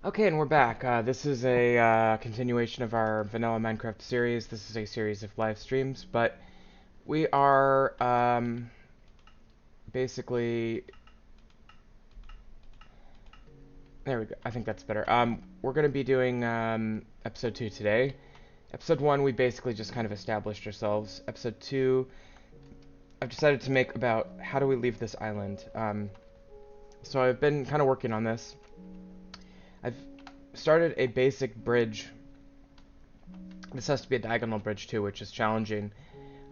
Okay, and we're back. This is a continuation of our vanilla Minecraft series. This is a series of live streams, but we are basically there we go. I think that's better. We're going to be doing episode 2 today. Episode 1, we basically just kind of established ourselves. Episode 2, I've decided to make about how do we leave this island. So I've been kind of working on this. I've started a basic bridge. This has to be a diagonal bridge too, which is challenging.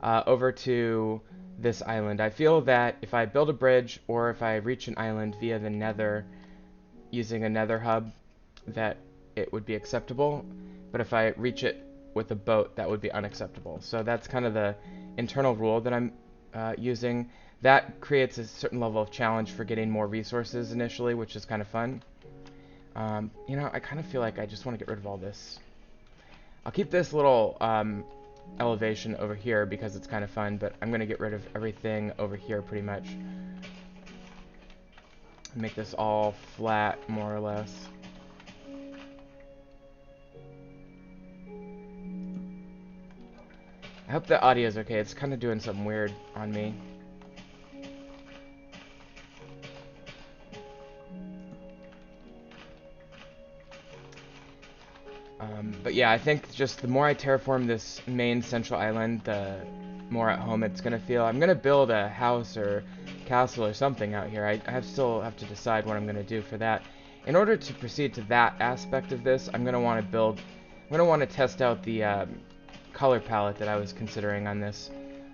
Over to this island. I feel that if I build a bridge or if I reach an island via the nether using a nether hub, that it would be acceptable. But if I reach it with a boat, that would be unacceptable. So that's kind of the internal rule that I'm using. That creates a certain level of challenge for getting more resources initially, which is kind of fun. I kind of feel like I just want to get rid of all this. I'll keep this little elevation over here because it's kind of fun, but I'm going to get rid of everything over here pretty much. Make this all flat, more or less. I hope the audio is okay. It's kind of doing something weird on me. But yeah, I think just the more I terraform this main central island, the more at home it's going to feel. I'm going to build a house or castle or something out here. I still have to decide what I'm going to do for that. In order to proceed to that aspect of this, I'm going to want to test out the color palette that I was considering on this.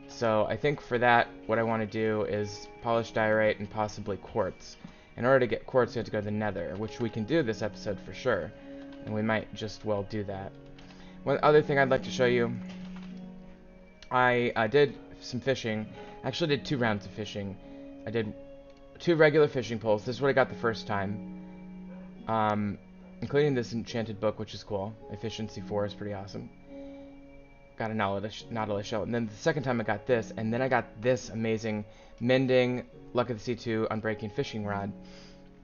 So I think for that, what I want to do is polished diorite and possibly quartz. In order to get quartz, you have to go to the nether, which we can do this episode for sure. And we might just well do that. One other thing I'd like to show you, I did some fishing. I actually did 2 rounds of fishing. I did 2 regular fishing poles. This is what I got the first time. Including this enchanted book, which is cool. Efficiency 4 is pretty awesome. Got a nautilus shell. And then the second time I got this, and then I got this amazing mending, luck of the sea 2, unbreaking fishing rod.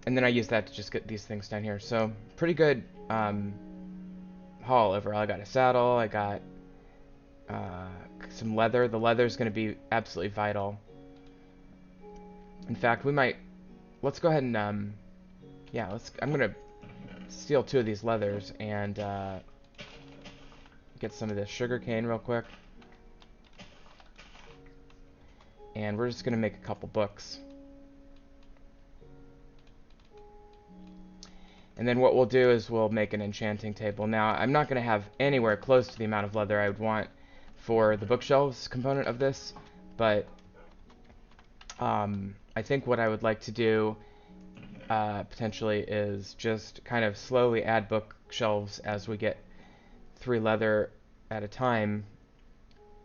And then I used that to just get these things down here. So, pretty good haul overall. I got a saddle, I got some leather. The leather is going to be absolutely vital. In fact, let's go ahead and, I'm going to steal 2 of these leathers and get some of this sugar cane real quick. And we're just going to make a couple books. And then what we'll do is we'll make an enchanting table. Now, I'm not going to have anywhere close to the amount of leather I would want for the bookshelves component of this, but I think what I would like to do potentially is just kind of slowly add bookshelves as we get 3 leather at a time,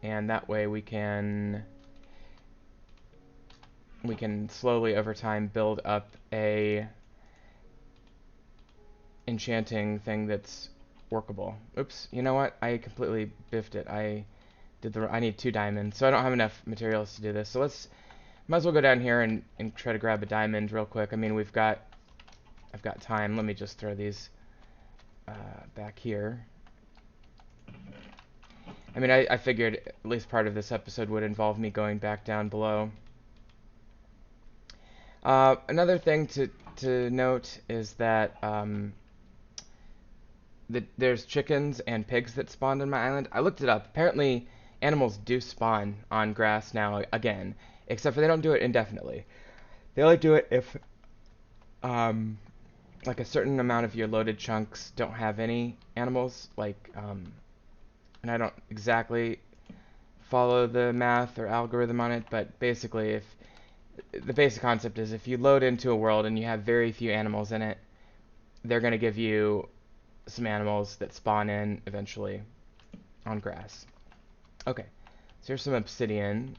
and that way we can slowly over time build up a enchanting thing that's workable. Oops, you know what? I completely biffed it. I need 2 diamonds, so I don't have enough materials to do this. So might as well go down here and try to grab a diamond real quick. I mean, I've got time. Let me just throw these back here. I mean, I figured at least part of this episode would involve me going back down below. Another thing to note is that there's chickens and pigs that spawned on my island. I looked it up. Apparently, animals do spawn on grass now again, except for they don't do it indefinitely. They only do it if like a certain amount of your loaded chunks don't have any animals, and I don't exactly follow the math or algorithm on it, but basically if the basic concept is if you load into a world and you have very few animals in it, they're going to give you some animals that spawn in eventually on grass. Okay, so here's some obsidian.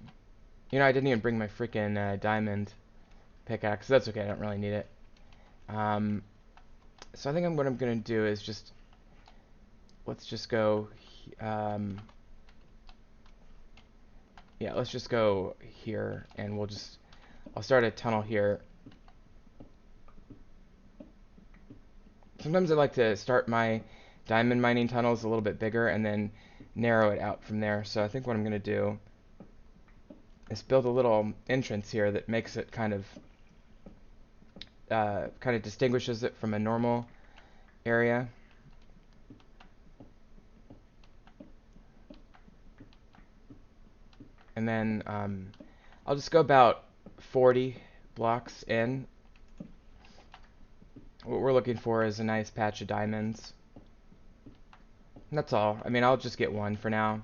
You know, I didn't even bring my freaking diamond pickaxe. That's okay, I don't really need it. So I think what I'm going to do is let's just go, let's just go here, and I'll start a tunnel here. Sometimes I like to start my diamond mining tunnels a little bit bigger and then narrow it out from there. So I think what I'm going to do is build a little entrance here that makes it kind of distinguishes it from a normal area. And then I'll just go about 40 blocks in. What we're looking for is a nice patch of diamonds. And that's all. I mean, I'll just get one for now.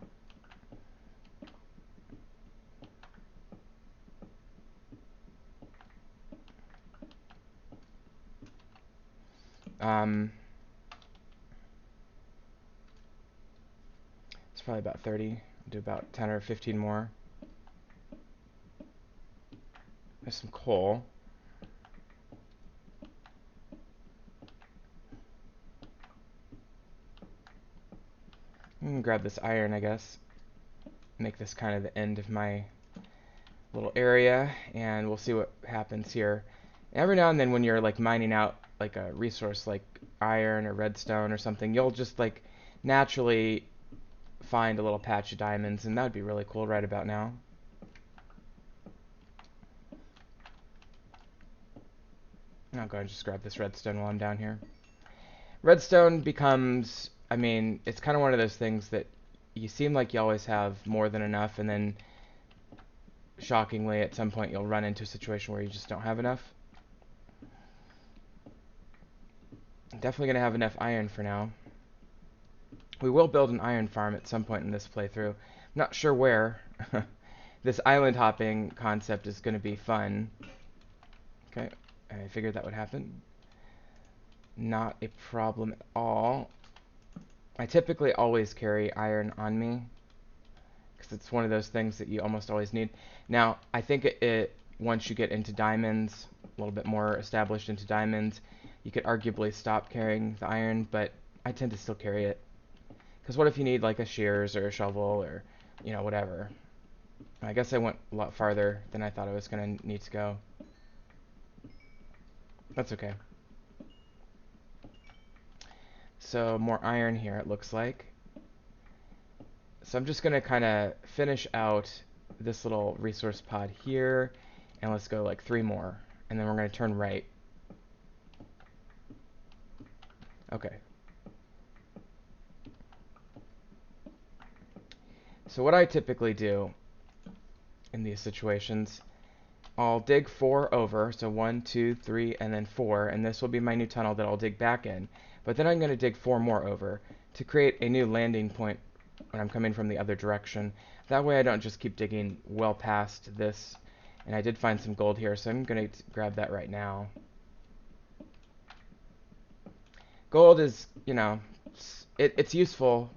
It's probably about 30. I'll do about 10 or 15 more. There's some coal. I'm gonna grab this iron, I guess. Make this kind of the end of my little area, and we'll see what happens here. Every now and then when you're like mining out like a resource like iron or redstone or something, you'll just like naturally find a little patch of diamonds, and that would be really cool right about now. I'll go and just grab this redstone while I'm down here. Redstone becomes, I mean, it's kind of one of those things that you seem like you always have more than enough, and then shockingly at some point you'll run into a situation where you just don't have enough. Definitely going to have enough iron for now. We will build an iron farm at some point in this playthrough. Not sure where. This island hopping concept is going to be fun. Okay, I figured that would happen. Not a problem at all. I typically always carry iron on me because it's one of those things that you almost always need. Now, I think once you get into diamonds, a little bit more established into diamonds, you could arguably stop carrying the iron, but I tend to still carry it. Because what if you need like a shears or a shovel or, you know, whatever. I guess I went a lot farther than I thought I was going to need to go. That's okay. So more iron here, it looks like. So I'm just going to kind of finish out this little resource pod here. And let's go like 3 more. And then we're going to turn right. Okay. So what I typically do in these situations, I'll dig 4 over. So 1, 2, 3, and then 4. And this will be my new tunnel that I'll dig back in. But then I'm going to dig 4 more over to create a new landing point when I'm coming from the other direction. That way I don't just keep digging well past this. And I did find some gold here, so I'm going to grab that right now. Gold is, you know, it's useful.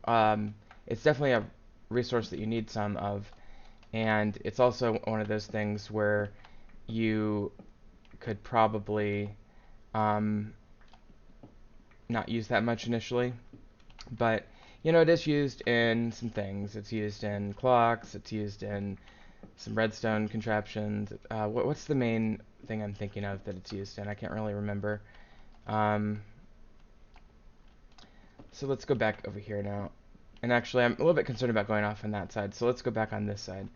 It's definitely a resource that you need some of. And it's also one of those things where you could probably not use that much initially. But, you know, it is used in some things. It's used in clocks. It's used in some redstone contraptions. What's the main thing I'm thinking of that it's used in? I can't really remember. So let's go back over here now. And actually, I'm a little bit concerned about going off on that side. So let's go back on this side,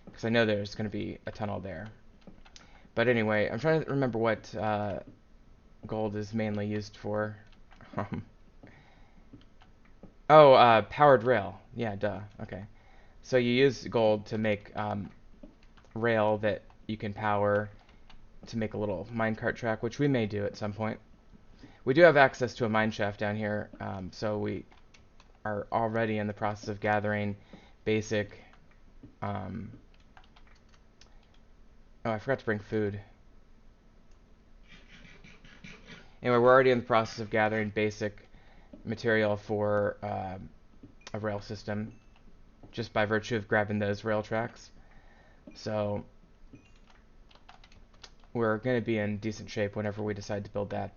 because I know there's going to be a tunnel there. But anyway, I'm trying to remember what gold is mainly used for. Powered rail. Yeah, duh. Okay. So you use gold to make rail that you can power to make a little minecart track, which we may do at some point. We do have access to a mine shaft down here, so we are already in the process of gathering basic... oh, I forgot to bring food. Anyway, we're already in the process of gathering basic material for a rail system, just by virtue of grabbing those rail tracks. So we're going to be in decent shape whenever we decide to build that.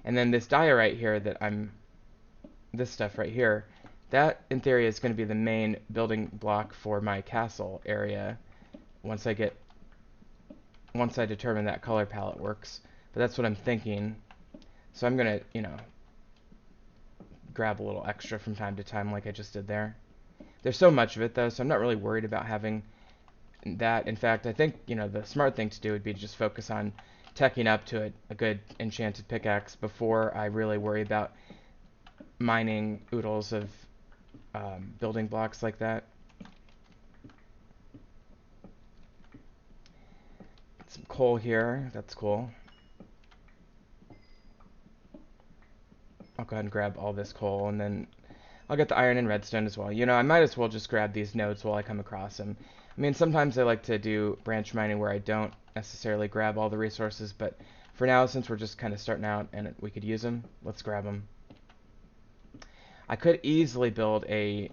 And then this diorite here this stuff right here, that in theory is going to be the main building block for my castle area once I determine that color palette works. But that's what I'm thinking. So I'm going to, you know, grab a little extra from time to time like I just did there. There's so much of it though, so I'm not really worried about having that. In fact, I think, the smart thing to do would be to just focus on teching up to a good enchanted pickaxe before I really worry about mining oodles of building blocks like that. Get some coal here. That's cool. I'll go ahead and grab all this coal, and then I'll get the iron and redstone as well. I might as well just grab these nodes while I come across them. I mean, sometimes I like to do branch mining where I don't necessarily grab all the resources, but for now, since we're just kind of starting out and we could use them, let's grab them. I could easily build a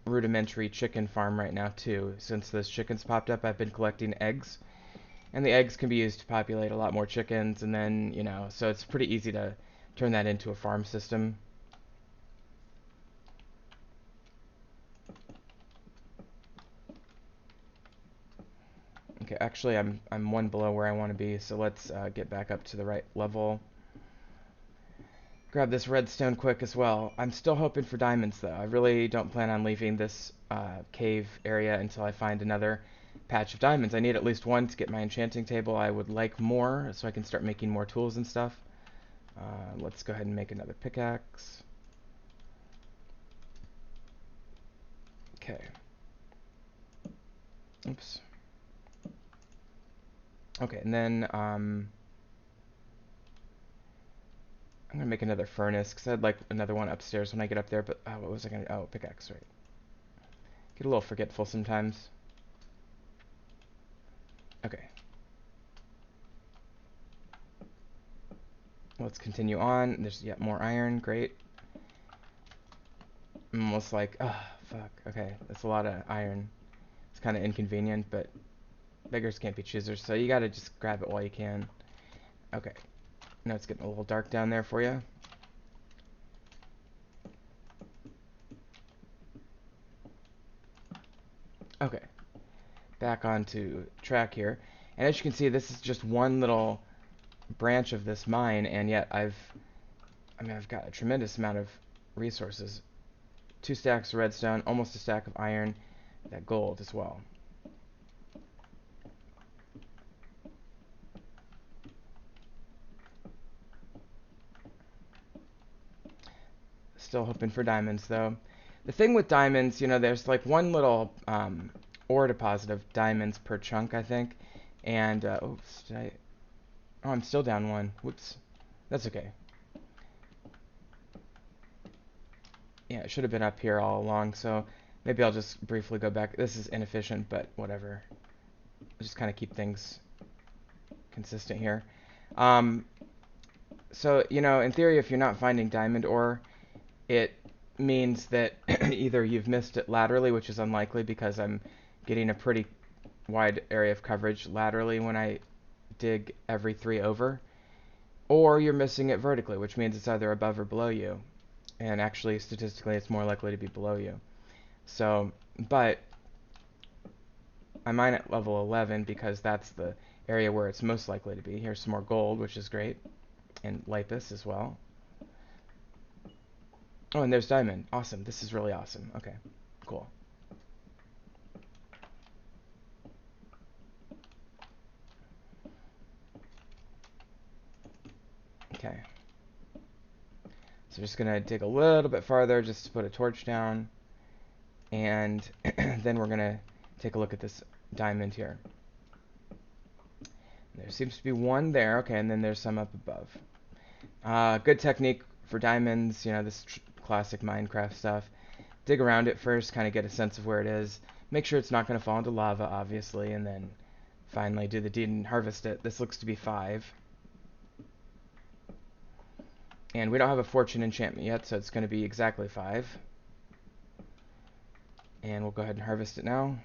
rudimentary chicken farm right now too. Since those chickens popped up, I've been collecting eggs, and the eggs can be used to populate a lot more chickens, and then, so it's pretty easy to turn that into a farm system. Okay, actually I'm one below where I want to be, so let's get back up to the right level. Grab this redstone quick as well. I'm still hoping for diamonds though. I really don't plan on leaving this cave area until I find another patch of diamonds. I need at least one to get my enchanting table. I would like more so I can start making more tools and stuff. Let's go ahead and make another pickaxe. Okay. Oops. Okay, and then I'm gonna make another furnace because I'd like another one upstairs when I get up there. But what was I gonna? Oh, pickaxe, right? Get a little forgetful sometimes. Okay. Let's continue on. There's yet more iron. Great. I'm almost like, oh, fuck. Okay, that's a lot of iron. It's kind of inconvenient, but beggars can't be choosers, so you gotta just grab it while you can. Okay. Now it's getting a little dark down there for you. Okay. Back onto track here. And as you can see, this is just one little branch of this mine, and yet I've got a tremendous amount of resources. 2 stacks of redstone, almost a stack of iron, that gold as well. Still hoping for diamonds though. The thing with diamonds, there's like one little ore deposit of diamonds per chunk, I think. And oops, oh, I'm still down one. Whoops. That's okay. Yeah, it should have been up here all along, so maybe I'll just briefly go back. This is inefficient, but whatever. I'll just kind of keep things consistent here. So, in theory, if you're not finding diamond ore, it means that either you've missed it laterally, which is unlikely because I'm getting a pretty wide area of coverage laterally when I dig every 3 over, or you're missing it vertically, which means it's either above or below you. And actually, statistically, it's more likely to be below you. So, but I mine at level 11 because that's the area where it's most likely to be. Here's some more gold, which is great, and lapis as well. Oh, and there's diamond. Awesome. This is really awesome. Okay, cool. Okay. So just going to dig a little bit farther just to put a torch down. And then we're going to take a look at this diamond here. There seems to be one there. Okay, and then there's some up above. Good technique for diamonds, this classic Minecraft stuff. Dig around it first, kind of get a sense of where it is. Make sure it's not going to fall into lava, obviously, and then finally do the deed and harvest it. This looks to be 5. And we don't have a fortune enchantment yet, so it's going to be exactly 5. And we'll go ahead and harvest it now.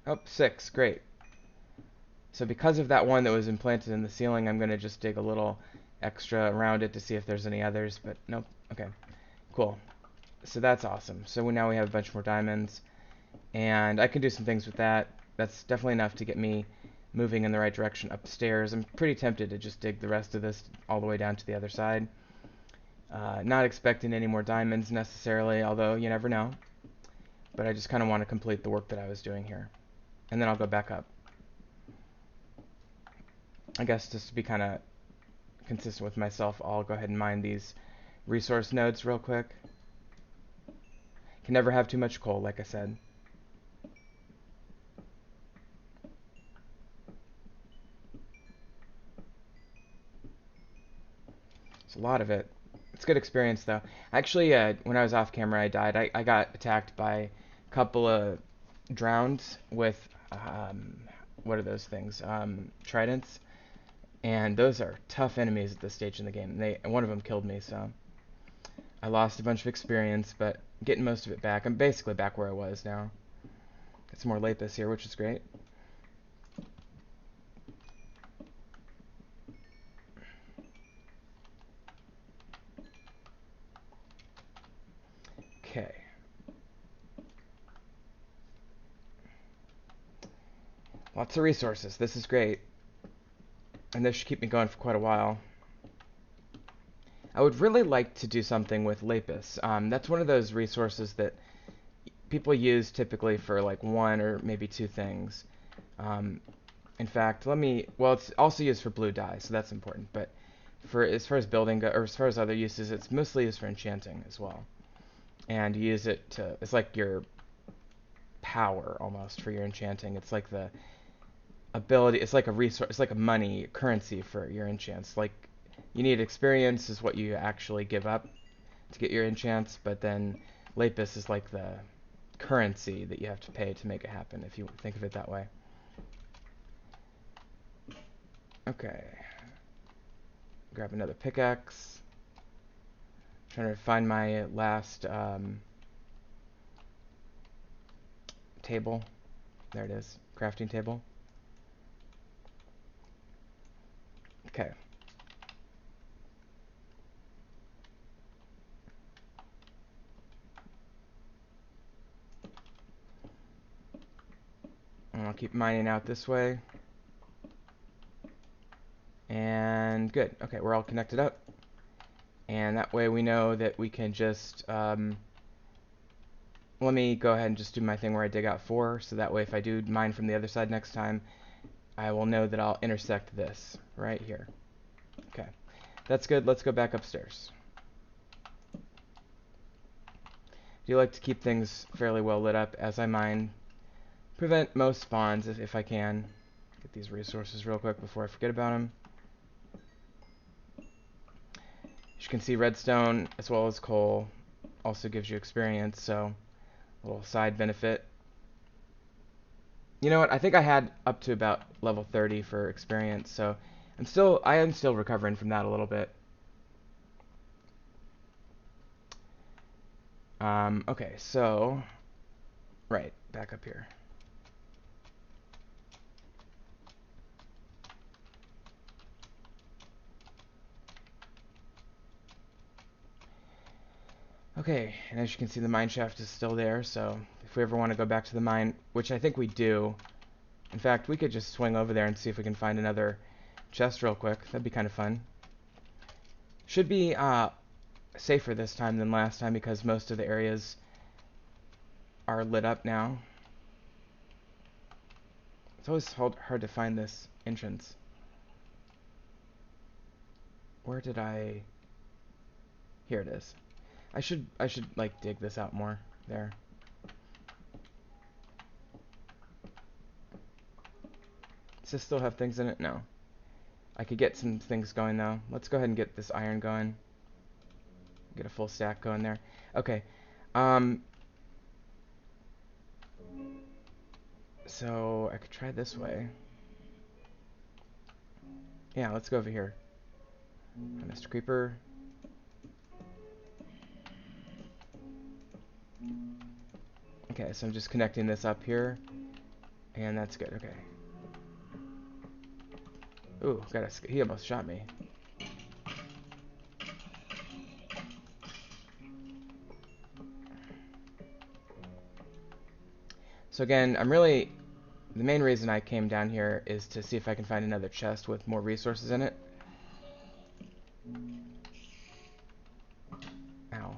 Oh, 6. Great. So because of that one that was implanted in the ceiling, I'm going to just dig a little extra around it to see if there's any others, but nope. Okay, cool. So that's awesome. So now we have a bunch more diamonds, and I can do some things with that. That's definitely enough to get me moving in the right direction upstairs. I'm pretty tempted to just dig the rest of this all the way down to the other side. Not expecting any more diamonds necessarily, although you never know. But I just kind of want to complete the work that I was doing here. And then I'll go back up. I guess just to be kind of consistent with myself, I'll go ahead and mine these resource nodes real quick. Can never have too much coal, like I said. It's a lot of it. It's good experience, though. Actually, when I was off camera, I died. I got attacked by a couple of drowns with, what are those things? Tridents. And those are tough enemies at this stage in the game. One of them killed me, so I lost a bunch of experience, but getting most of it back. I'm basically back where I was now. Got some more lapis here, which is great. Okay. Lots of resources. This is great. And this should keep me going for quite a while. I would really like to do something with lapis. That's one of those resources that people use typically for like one or maybe two things. In fact, well, it's also used for blue dye, so that's important. But as far as building, or as far as other uses, it's mostly used for enchanting as well. And you use it it's like your power almost for your enchanting. It's like the ability, it's like a resource, it's like a money currency for your enchants. Like, you need experience is what you actually give up to get your enchants, but then lapis is like the currency that you have to pay to make it happen, if you think of it that way. Okay. Grab another pickaxe. Trying to find my last table. There it is. Crafting table. Okay. And I'll keep mining out this way. And good. Okay, we're all connected up. And that way we know that we can just, let me go ahead and just do my thing where I dig out 4, so that way if I do mine from the other side next time, I will know that I'll intersect this right here. Okay, that's good. Let's go back upstairs. I do like to keep things fairly well lit up as I mine. Prevent most spawns if I can. Get these resources real quick before I forget about them. As you can see, redstone as well as coal also gives you experience, so a little side benefit. You know what? I think I had up to about level 30 for experience, so I am still recovering from that a little bit. Okay, so right, back up here. Okay, and as you can see, the mine shaft is still there, so if we ever want to go back to the mine, which I think we do, in fact, we could just swing over there and see if we can find another chest real quick. That'd be kind of fun. Should be safer this time than last time because most of the areas are lit up now. It's always hard to find this entrance. Where did I... Here it is. I should like dig this out more. There. Does this still have things in it? No. I could get some things going though. Let's go ahead and get this iron going. Get a full stack going there. Okay. So I could try this way. Yeah, let's go over here. Mr. Creeper. Okay, so I'm just connecting this up here. And that's good, okay. Ooh, he almost shot me. So again, I'm really the main reason I came down here is to see if I can find another chest with more resources in it. Ow.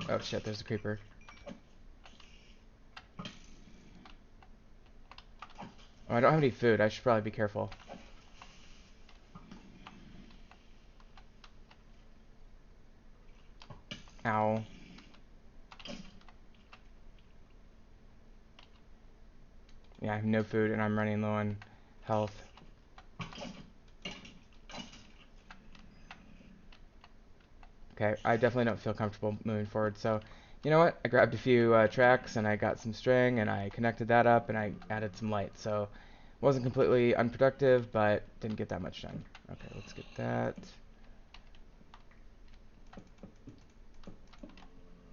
Oh shit, there's a creeper. Oh, I don't have any food. I should probably be careful. Ow. Yeah, I have no food and I'm running low on health. Okay, I definitely don't feel comfortable moving forward, so you know what? I grabbed a few tracks and I got some string and I connected that up and I added some light, so wasn't completely unproductive, but didn't get that much done. Okay, let's get that.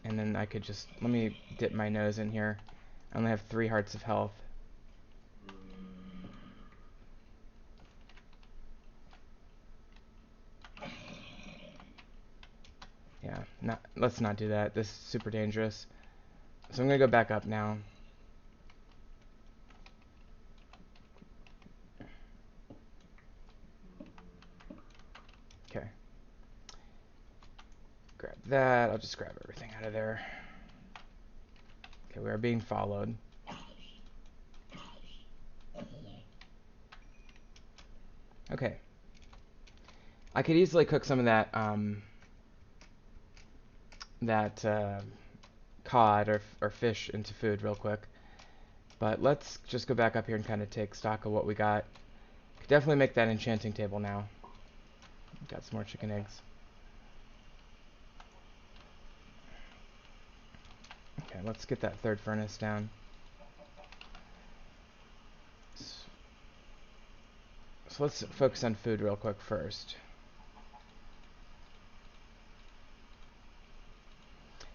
And then I could just, let me dip my nose in here. I only have 3 hearts of health. Yeah, let's not do that. This is super dangerous. So I'm gonna go back up now. Okay. Grab that. I'll just grab everything out of there. Okay, we are being followed. Okay. I could easily cook some of that cod or fish into food real quick. But let's just go back up here and kind of take stock of what we got. Could definitely make that enchanting table now. Got some more chicken eggs. Okay, let's get that 3rd furnace down. So let's focus on food real quick first.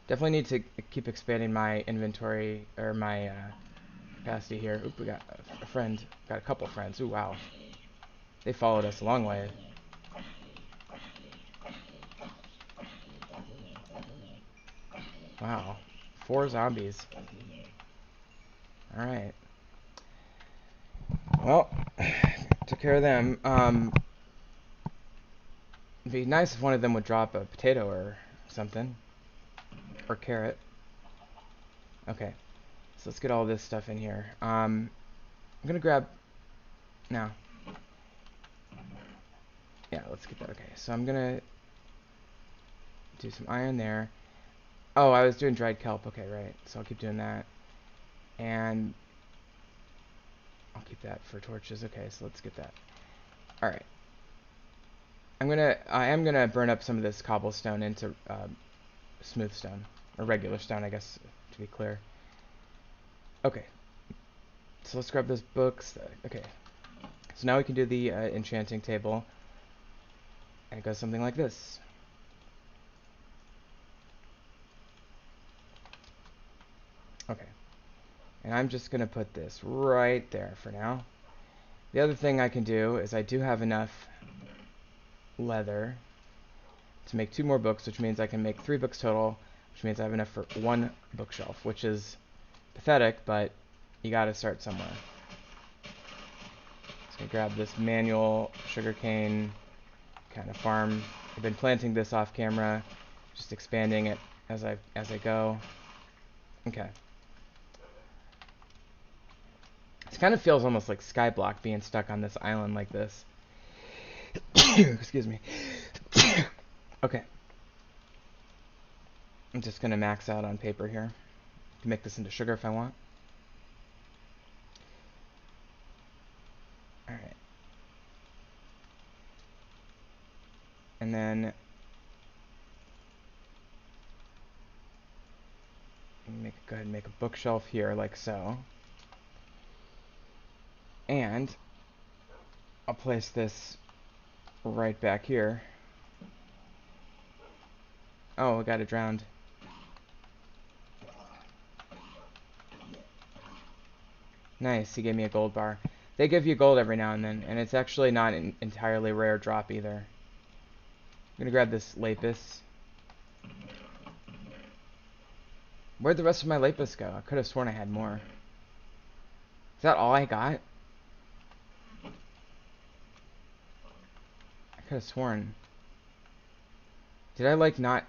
Definitely need to keep expanding my inventory, or my capacity here. Oop, we got a friend. Got a couple friends. Ooh, wow. They followed us a long way. Wow. 4 zombies. Alright. Well, took care of them. It'd be nice if one of them would drop a potato or something. Or carrot. Okay. So let's get all this stuff in here. I'm gonna grab... Now. Yeah, let's get that. Okay, so I'm gonna do some iron there. Oh, I was doing dried kelp. Okay, right. So I'll keep doing that. And I'll keep that for torches. Okay, so let's get that. Alright. I am gonna burn up some of this cobblestone into smooth stone. Or regular stone, I guess, to be clear. Okay. So let's grab those books. Okay. So now we can do the enchanting table. And it goes something like this. Okay. And I'm just going to put this right there for now. The other thing I can do is I do have enough leather to make 2 more books, which means I can make 3 books total, which means I have enough for 1 bookshelf, which is pathetic, but you gotta start somewhere. So I grab this manual sugarcane kind of farm. I've been planting this off camera, just expanding it as I go. Okay. It kind of feels almost like Skyblock being stuck on this island like this. Excuse me. Okay. I'm just gonna max out on paper here. I can make this into sugar if I want. Alright. And then go ahead and make a bookshelf here like so. And I'll place this right back here. Oh, I got it drowned. Nice, he gave me a gold bar. They give you gold every now and then, and it's actually not an entirely rare drop either. I'm gonna grab this lapis. Where'd the rest of my lapis go? I could have sworn I had more. Is that all I got? I could have sworn. Did I like not...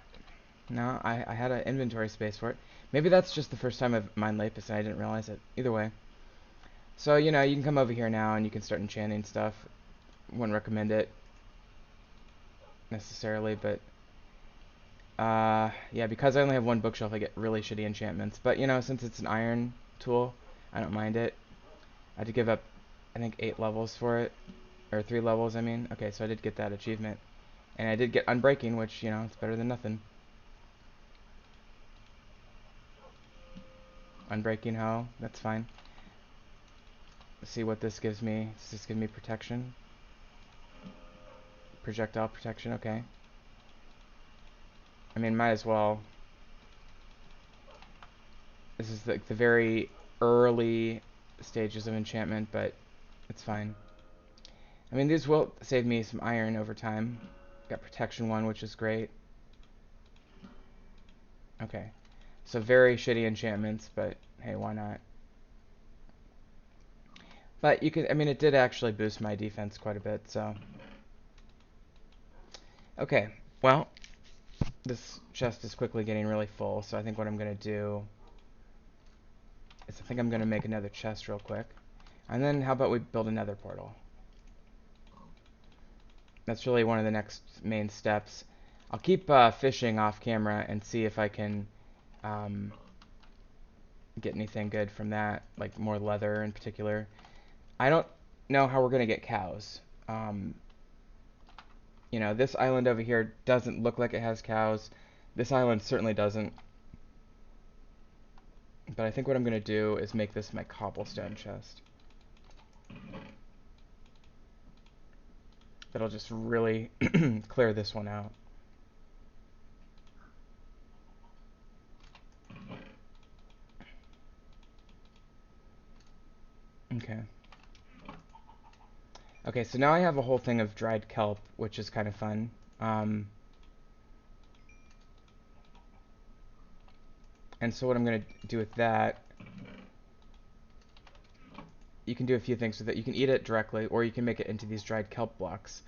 No, I had an inventory space for it. Maybe that's just the first time I've mined lapis and I didn't realize it. Either way. So, you know, you can come over here now and you can start enchanting stuff. Wouldn't recommend it necessarily, but yeah, because I only have one bookshelf, I get really shitty enchantments. But, you know, since it's an iron tool, I don't mind it. I had to give up, I think, 8 levels for it. Or 3 levels, I mean. Okay, so I did get that achievement. And I did get Unbreaking, which, you know, it's better than nothing. Unbreaking hoe, that's fine. Let's see what this gives me. Does this give me protection? Projectile protection, okay. I mean, might as well. This is the very early stages of enchantment, but it's fine. I mean, these will save me some iron over time. Got protection 1, which is great. Okay. So very shitty enchantments, but hey, why not? But you can, I mean, it did actually boost my defense quite a bit, so. Okay, well, this chest is quickly getting really full, so I think what I'm going to do is I think I'm going to make another chest real quick. And then how about we build another portal? That's really one of the next main steps. I'll keep fishing off camera and see if I can get anything good from that, like more leather in particular. I don't know how we're going to get cows. You know, this island over here doesn't look like it has cows. This island certainly doesn't. But I think what I'm going to do is make this my cobblestone chest. That'll just really clear this one out. Okay. Okay, so now I have a whole thing of dried kelp, which is kind of fun. And so what I'm going to do with that, you can do a few things with it. You can eat it directly, or you can make it into these dried kelp blocks.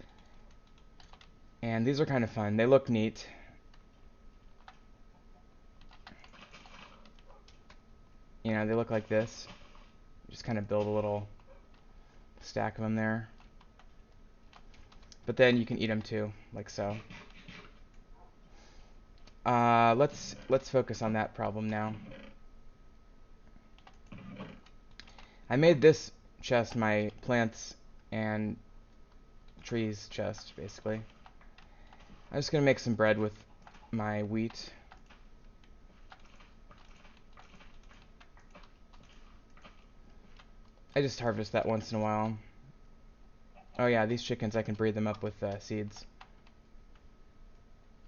And these are kind of fun. They look neat. You know, they look like this. Just kind of build a little stack of them there. But then you can eat them too, like so. Let's focus on that problem now. I made this chest my plants and trees chest, basically. I'm just gonna make some bread with my wheat. I just harvest that once in a while. Oh yeah, these chickens, I can breed them up with seeds.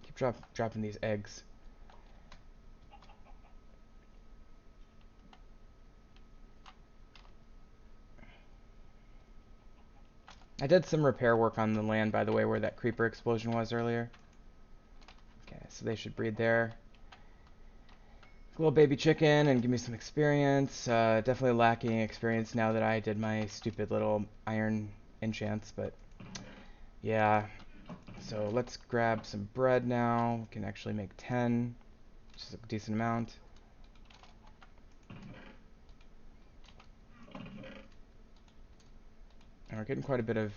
Keep dropping these eggs. I did some repair work on the land, by the way, where that creeper explosion was earlier. Okay, so they should breed there. A little baby chicken and give me some experience. Definitely lacking experience now that I did my stupid little iron enchants, but yeah. So let's grab some bread now. We can actually make 10, which is a decent amount. And we're getting quite a bit of,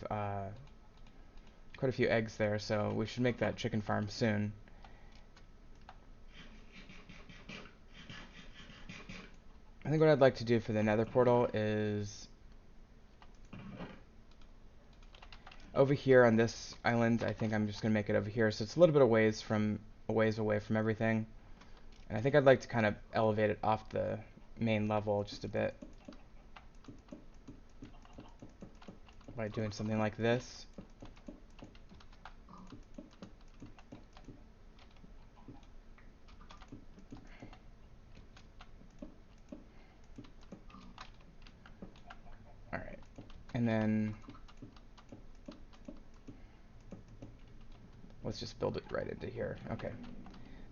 quite a few eggs there, so we should make that chicken farm soon. I think what I'd like to do for the nether portal is over here on this island. I think I'm just going to make it over here, so it's a little bit of a ways away from everything. And I think I'd like to kind of elevate it off the main level just a bit by doing something like this. Alright, and then let's just build it right into here. Okay,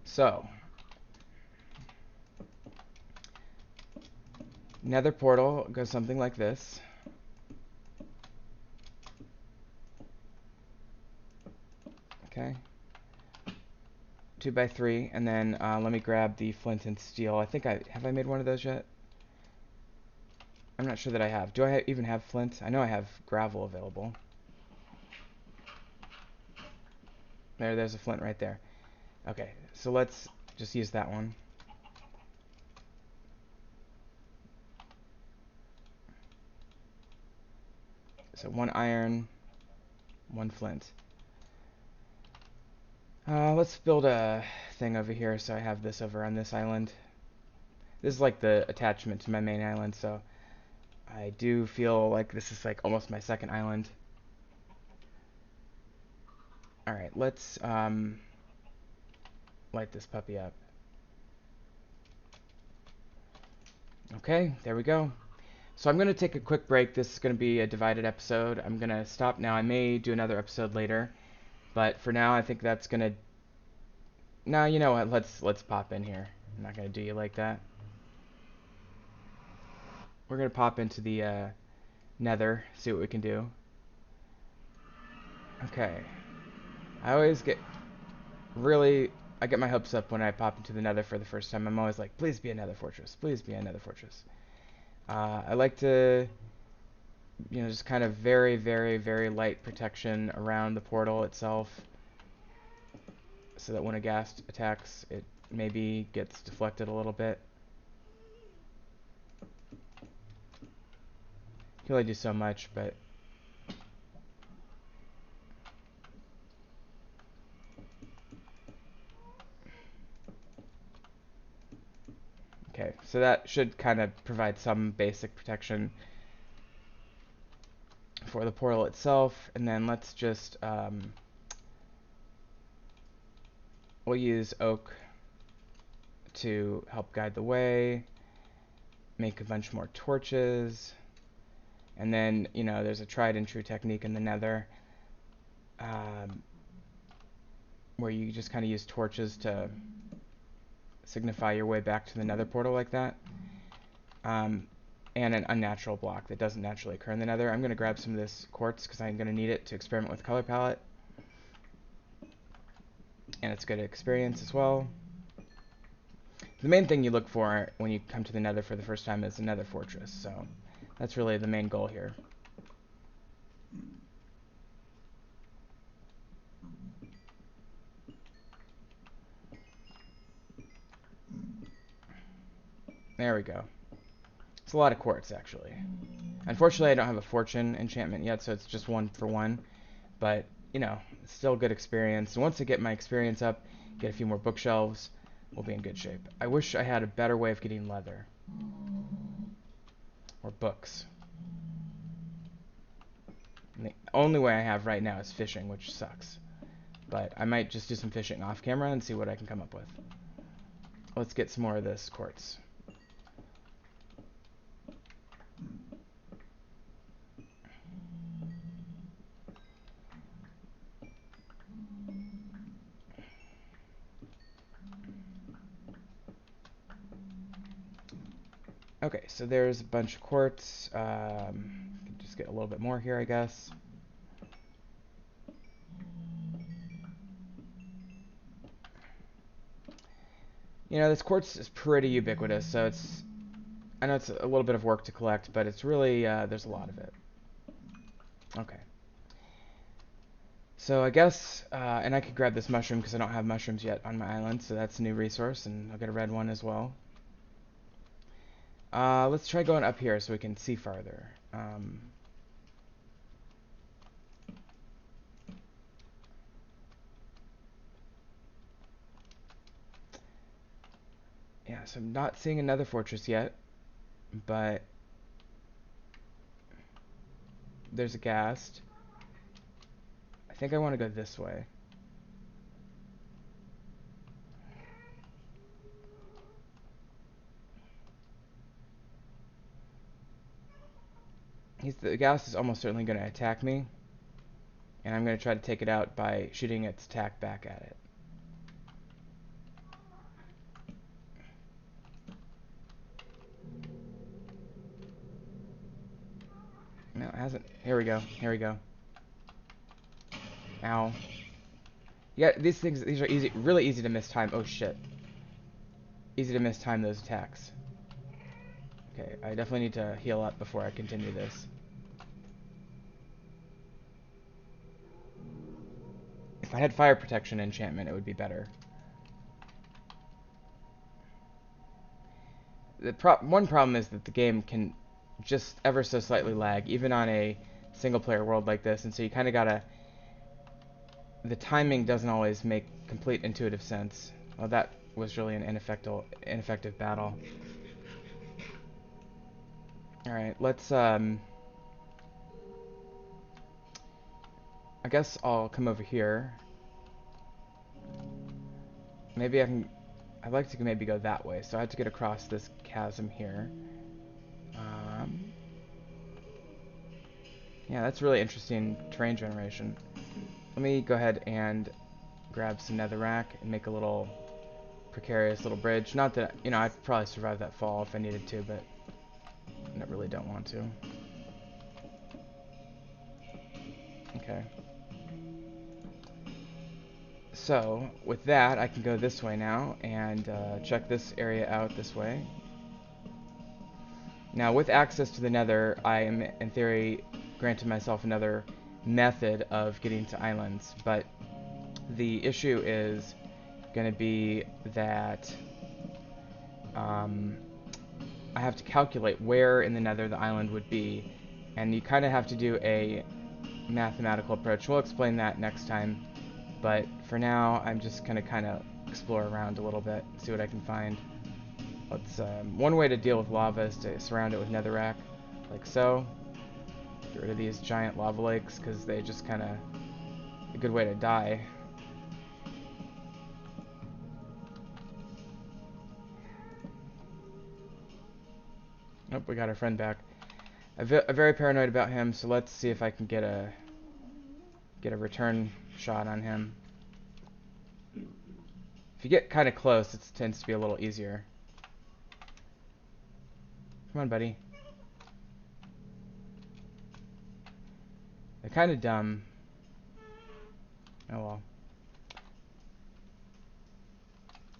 so Nether portal goes something like this. Okay. 2x3, and then let me grab the flint and steel. I think have I made one of those yet? I'm not sure that I have. Do I even have flint? I know I have gravel available. There's a flint right there. Okay, so let's just use that one. So 1 iron, 1 flint. Let's build a thing over here so I have this over on this island. This is like the attachment to my main island, so I do feel like this is like almost my second island. Alright, let's light this puppy up. Okay, there we go. So I'm going to take a quick break. This is going to be a divided episode. I'm going to stop now. I may do another episode later, but for now I think that's going to... No, you know what? Let's pop in here. I'm not going to do you like that. We're going to pop into the nether, see what we can do. Okay. I always get I get my hopes up when I pop into the nether for the first time. I'm always like, please be a nether fortress. Please be a nether fortress. I like to, just kind of very, very, very light protection around the portal itself, so that when a ghast attacks, it maybe gets deflected a little bit. You can only do so much, but... Okay, so that should kind of provide some basic protection for the portal itself, and then let's just, we'll use oak to help guide the way, make a bunch more torches, and then, there's a tried and true technique in the nether, where you just kind of use torches to signify your way back to the nether portal like that. And an unnatural block that doesn't naturally occur in the nether. I'm going to grab some of this quartz because I'm going to need it to experiment with the color palette. And it's good experience as well. The main thing you look for when you come to the nether for the first time is a nether fortress. So that's really the main goal here. There we go. It's a lot of quartz, actually. Unfortunately, I don't have a fortune enchantment yet, so it's just 1 for 1. But, it's still good experience. And once I get my experience up, get a few more bookshelves, we'll be in good shape. I wish I had a better way of getting leather. Or books. And the only way I have right now is fishing, which sucks. But I might just do some fishing off camera and see what I can come up with. Let's get some more of this quartz. Okay, so there's a bunch of quartz. Just get a little bit more here, I guess. This quartz is pretty ubiquitous, so I know it's a little bit of work to collect, but it's really, there's a lot of it. Okay. So I guess, and I could grab this mushroom because I don't have mushrooms yet on my island, so that's a new resource, and I'll get a red one as well. Let's try going up here so we can see farther. Yeah, so I'm not seeing another fortress yet, but there's a ghast. I think I want to go this way. The ghast is almost certainly going to attack me, and I'm going to try to take it out by shooting its attack back at it. No, it hasn't. Here we go. Here we go. Ow. Yeah, these are easy, really easy to mistime. Oh shit. Easy to mistime those attacks. Okay, I definitely need to heal up before I continue this. If I had fire protection enchantment, it would be better. One problem is that the game can just ever so slightly lag, even on a single-player world like this, and so you kind of gotta... The timing doesn't always make complete intuitive sense. Well, that was really an ineffective battle. Alright, let's, I guess I'll come over here. Maybe I can... I'd like to maybe go that way, so I have to get across this chasm here. Yeah, that's really interesting terrain generation. Let me go ahead and grab some netherrack and make a little precarious little bridge. Not that, you know, I'd probably survive that fall if I needed to, but I really don't want to. Okay. So, with that, I can go this way now and check this area out this way. Now, with access to the nether, I am, in theory, granted myself another method of getting to islands, but the issue is going to be that I have to calculate where in the nether the island would be, and you kind of have to do a mathematical approach. We'll explain that next time, but for now, I'm just going to kind of explore around a little bit, see what I can find. Let's, one way to deal with lava is to surround it with netherrack, like so. Get rid of these giant lava lakes, because they just kind of a good way to die. Nope, we got our friend back. I'm very paranoid about him, so let's see if I can get a return shot on him. If you get kind of close, it tends to be a little easier. Come on, buddy. They're kind of dumb. Oh well.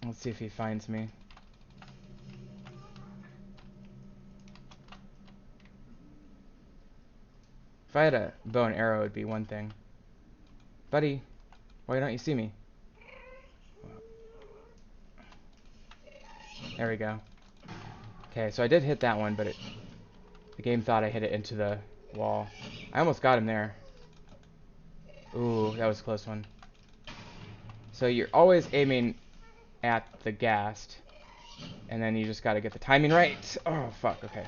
Let's see if he finds me. If I had a bow and arrow, it would be one thing. Buddy, why don't you see me? There we go. Okay, so I did hit that one, but the game thought I hit it into the wall. I almost got him there. Ooh, that was a close one. So you're always aiming at the ghast, and then you just gotta get the timing right. Oh, fuck, okay.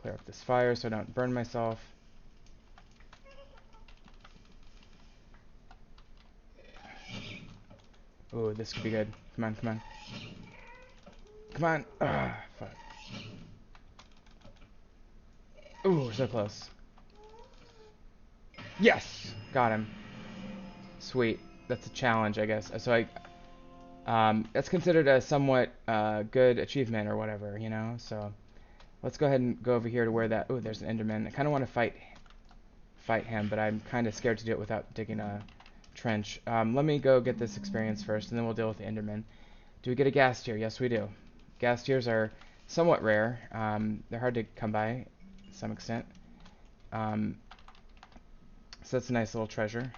Clear up this fire so I don't burn myself. Ooh, this could be good. Come on, come on. Come on. Ah, fuck. Ooh, so close. Yes! Got him. Sweet. That's a challenge, I guess. So that's considered a somewhat good achievement or whatever, you know? So let's go ahead and go over here to where that... Ooh, there's an Enderman. I kind of want to fight him, but I'm kind of scared to do it without digging a trench. Let me go get this experience first, and then we'll deal with the Enderman. Do we get a ghast tear? Yes, we do. Ghast tears are somewhat rare. They're hard to come by to some extent. So that's a nice little treasure.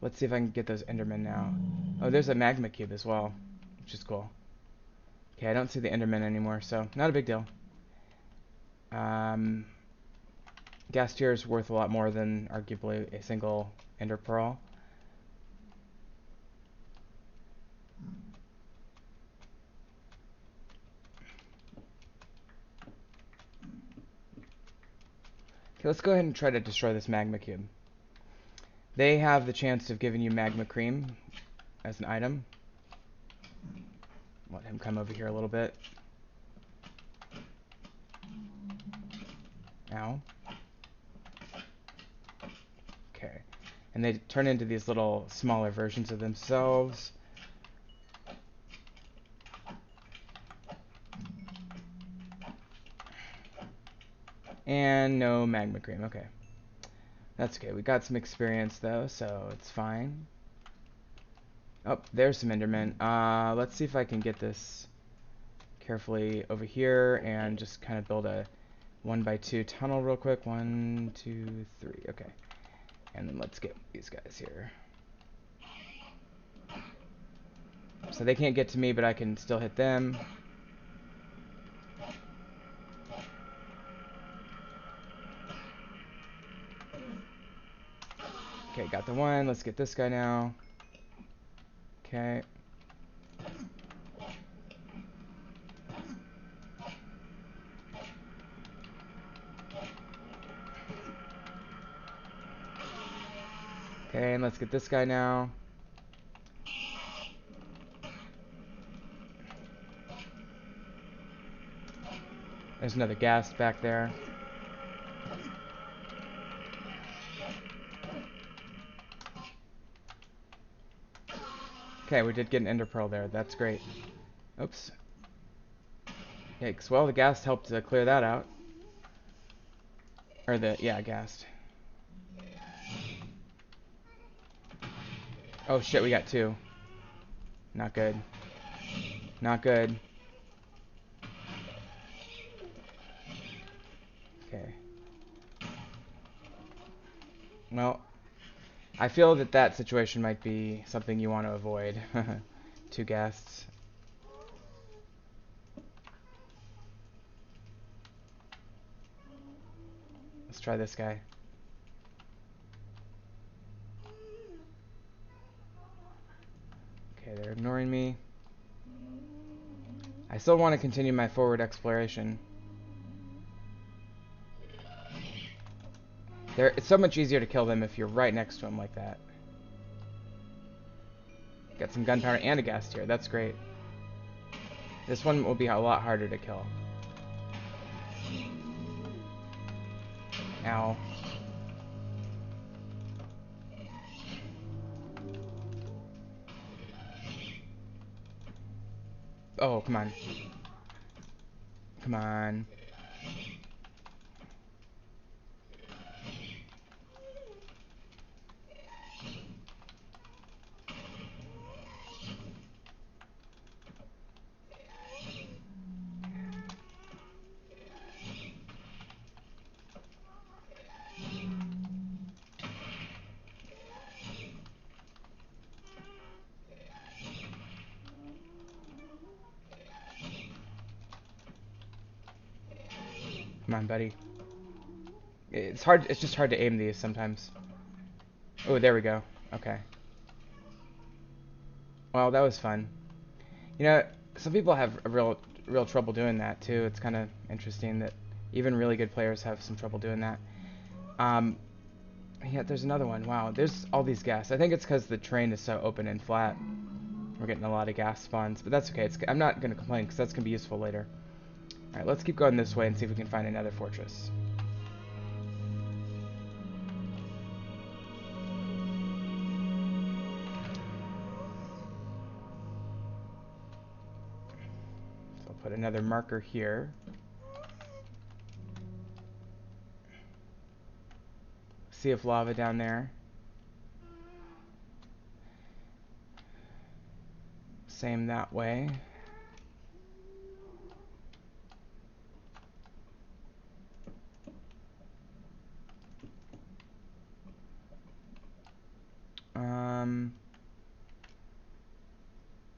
Let's see if I can get those Endermen now. Oh, there's a magma cube as well, which is cool. Okay, I don't see the Endermen anymore, so not a big deal. Ghast tear is worth a lot more than arguably a single Ender pearl. Okay, let's go ahead and try to destroy this magma cube. They have the chance of giving you magma cream as an item. Let him come over here a little bit. Ow. Okay. And they turn into these little smaller versions of themselves. And no magma cream. Okay. That's okay. We got some experience, though, so it's fine. Oh, there's some Endermen. Let's see if I can get this carefully over here and just kind of build a 1x2 tunnel real quick. 1, 2, 3. Okay. And then let's get these guys here. So they can't get to me, but I can still hit them. Okay, got the one. Let's get this guy now. Okay. Okay, and let's get this guy now. There's another ghast back there. Okay, we did get an ender pearl there. That's great. Oops. Yikes. Well, the ghast helped to clear that out. Or yeah, ghast. Oh shit, we got 2. Not good. Not good. Okay. Well, I feel that that situation might be something you want to avoid. 2 ghasts. Let's try this guy. Okay, they're ignoring me. I still want to continue my forward exploration. It's so much easier to kill them if you're right next to them like that. Got some gunpowder and a ghast here. That's great. This one will be a lot harder to kill. Ow. Oh, come on. Come on. Come on, buddy. It's hard. It's just hard to aim these sometimes. Oh, there we go. Okay. Well, that was fun. You know, some people have a real trouble doing that too. It's kind of interesting that even really good players have some trouble doing that. Yeah, there's another one. Wow, there's all these gas. I think it's because the terrain is so open and flat. We're getting a lot of gas spawns, but that's okay. I'm not going to complain because that's going to be useful later. Alright, let's keep going this way and see if we can find another fortress. So I'll put another marker here. Sea of lava down there. Same that way.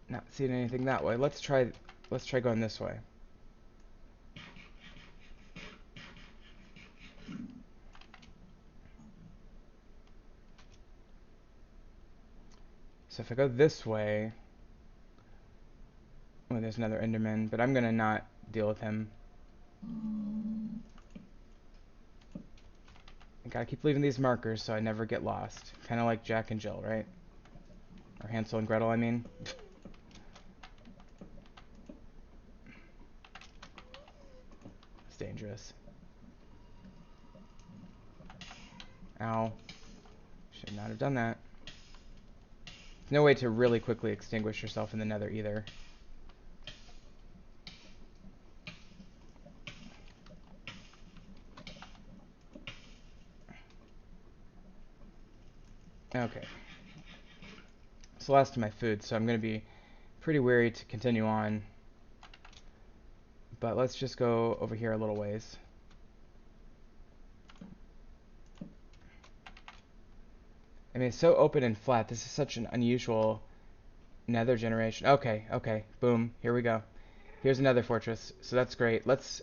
Not seeing anything that way. Let's try going this way. So if I go this way, oh, there's another Enderman, but I'm gonna not deal with him. I gotta keep leaving these markers so I never get lost. Kind of like Jack and Jill, right? Or Hansel and Gretel, I mean. It's dangerous. Ow. Should not have done that. There's no way to really quickly extinguish yourself in the nether either. Okay. It's the last of my food, so I'm going to be pretty weary to continue on. But let's just go over here a little ways. I mean, it's so open and flat. This is such an unusual nether generation. Okay, okay. Boom. Here we go. Here's another fortress. So that's great. Let's...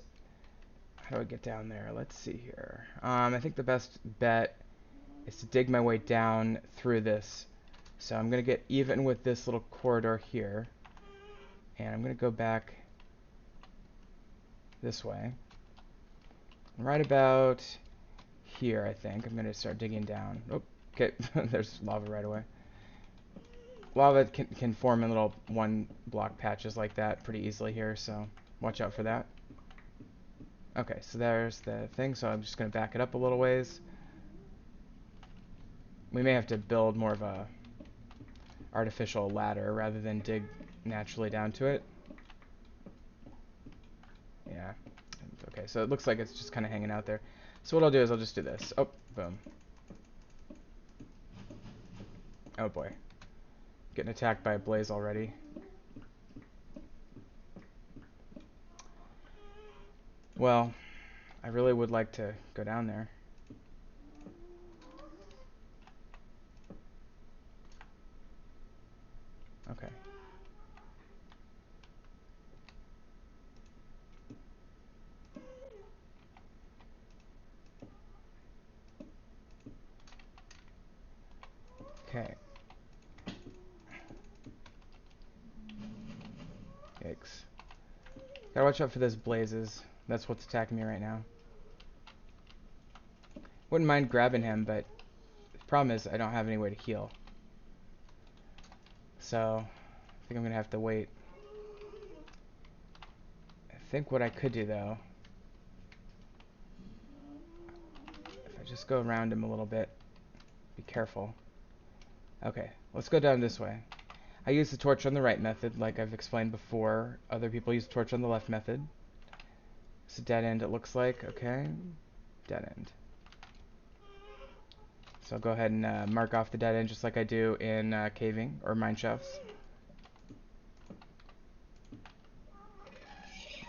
How do I get down there? Let's see here. I think the best bet is to dig my way down through this. So I'm going to get even with this little corridor here. And I'm going to go back this way. Right about here, I think. I'm going to start digging down. Oh, okay. There's lava right away. Lava can form in little one block patches like that pretty easily here, so watch out for that. Okay, so there's the thing, so I'm just going to back it up a little ways. We may have to build more of a artificial ladder rather than dig naturally down to it. Yeah. Okay, so it looks like it's just kind of hanging out there. So what I'll do is I'll just do this. Oh, boom. Oh boy. Getting attacked by a blaze already. Well, I really would like to go down there. Okay. Okay. Yikes. Gotta watch out for those blazes. That's what's attacking me right now. Wouldn't mind grabbing him, but the problem is I don't have any way to heal. So, I think I'm gonna have to wait. I think what I could do, though, if I just go around him a little bit, be careful. Okay, let's go down this way. I use the torch on the right method, like I've explained before. Other people use the torch on the left method. It's a dead end, it looks like. Okay, dead end. So I'll go ahead and mark off the dead end just like I do in caving or mine shafts.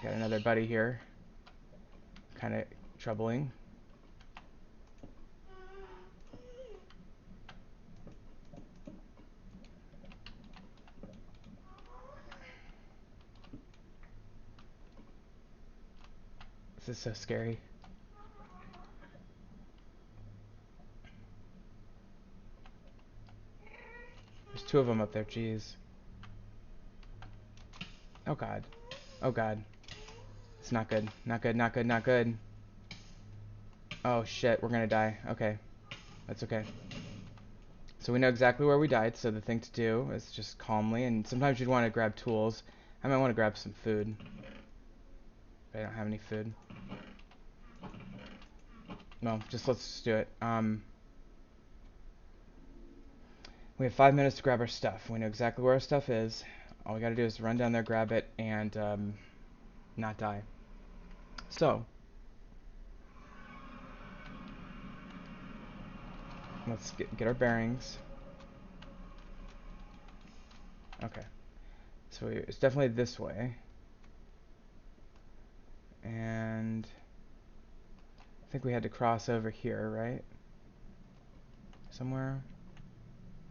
Got another buddy here. Kind of troubling. This is so scary. There's two of them up there, jeez. Oh god. Oh god. It's not good. Not good, not good, not good. Oh shit, we're gonna die. Okay. That's okay. So we know exactly where we died, so the thing to do is just calmly, and sometimes you'd want to grab tools. I might want to grab some food. But I don't have any food. No, let's just do it. We have 5 minutes to grab our stuff. We know exactly where our stuff is. All we gotta do is run down there, grab it, and not die. So, let's get our bearings. Okay. So it's definitely this way. And I think we had to cross over here, right? Somewhere?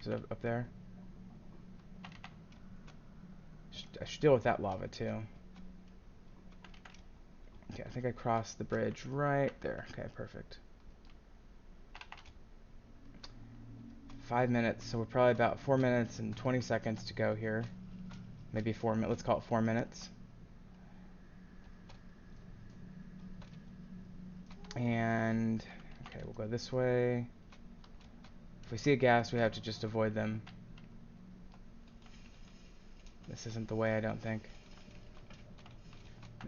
Is it up there? I should deal with that lava too. Okay, I think I crossed the bridge right there. Okay, perfect. 5 minutes, so we're probably about 4 minutes and 20 seconds to go here. Maybe 4 minutes, let's call it 4 minutes. And, okay, we'll go this way. If we see a ghast, we have to just avoid them. This isn't the way, I don't think.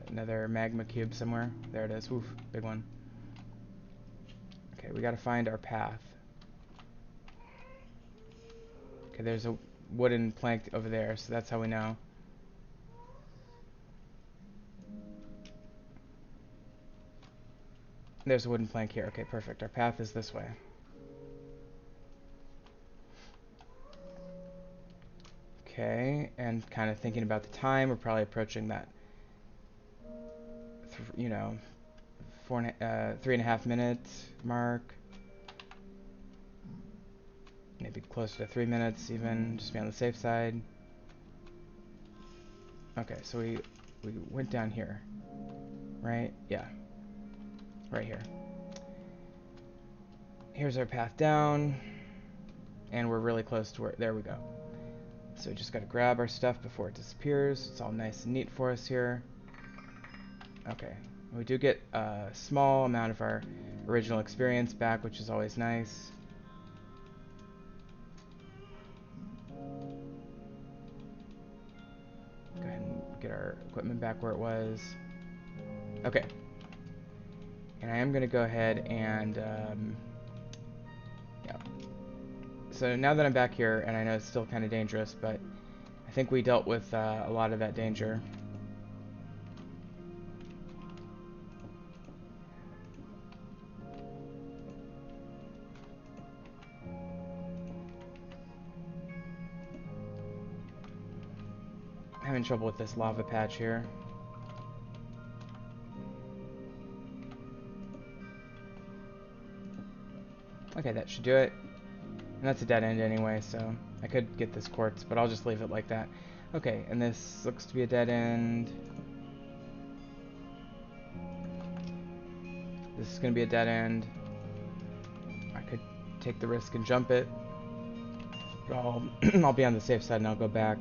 Another magma cube somewhere. There it is. Oof, big one. Okay, we gotta find our path. Okay, there's a wooden plank over there, so that's how we know. There's a wooden plank here. Okay, perfect. Our path is this way. Okay, and kind of thinking about the time, we're probably approaching that, you know, 3.5 minutes mark. Maybe closer to 3 minutes even, just be on the safe side. Okay, so we went down here, right? Yeah, right here. Here's our path down, and we're really close to where, there we go. So we just gotta grab our stuff before it disappears. It's all nice and neat for us here. Okay, we do get a small amount of our original experience back, which is always nice. Go ahead and get our equipment back where it was. Okay. And I am going to go ahead and, yeah. So now that I'm back here, and I know it's still kind of dangerous, but I think we dealt with a lot of that danger. I'm having trouble with this lava patch here. Okay, that should do it. And that's a dead end anyway, so I could get this quartz, but I'll just leave it like that. Okay, and this looks to be a dead end. This is going to be a dead end. I could take the risk and jump it, but I'll be on the safe side and I'll go back.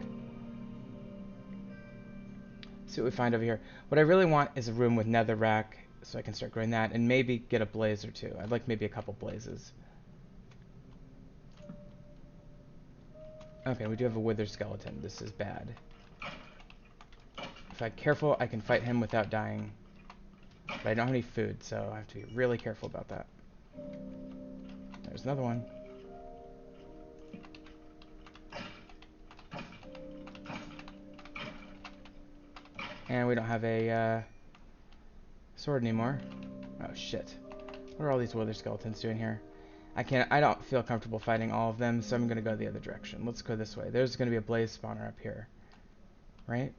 See what we find over here. What I really want is a room with netherrack, so I can start growing that, and maybe get a blaze or two. I'd like maybe a couple blazes. Okay, we do have a wither skeleton. This is bad. If I'm careful, I can fight him without dying. But I don't have any food, so I have to be really careful about that. There's another one. And we don't have a sword anymore. Oh shit. What are all these wither skeletons doing here? I don't feel comfortable fighting all of them, so I'm gonna go the other direction. Let's go this way. There's gonna be a blaze spawner up here. Right?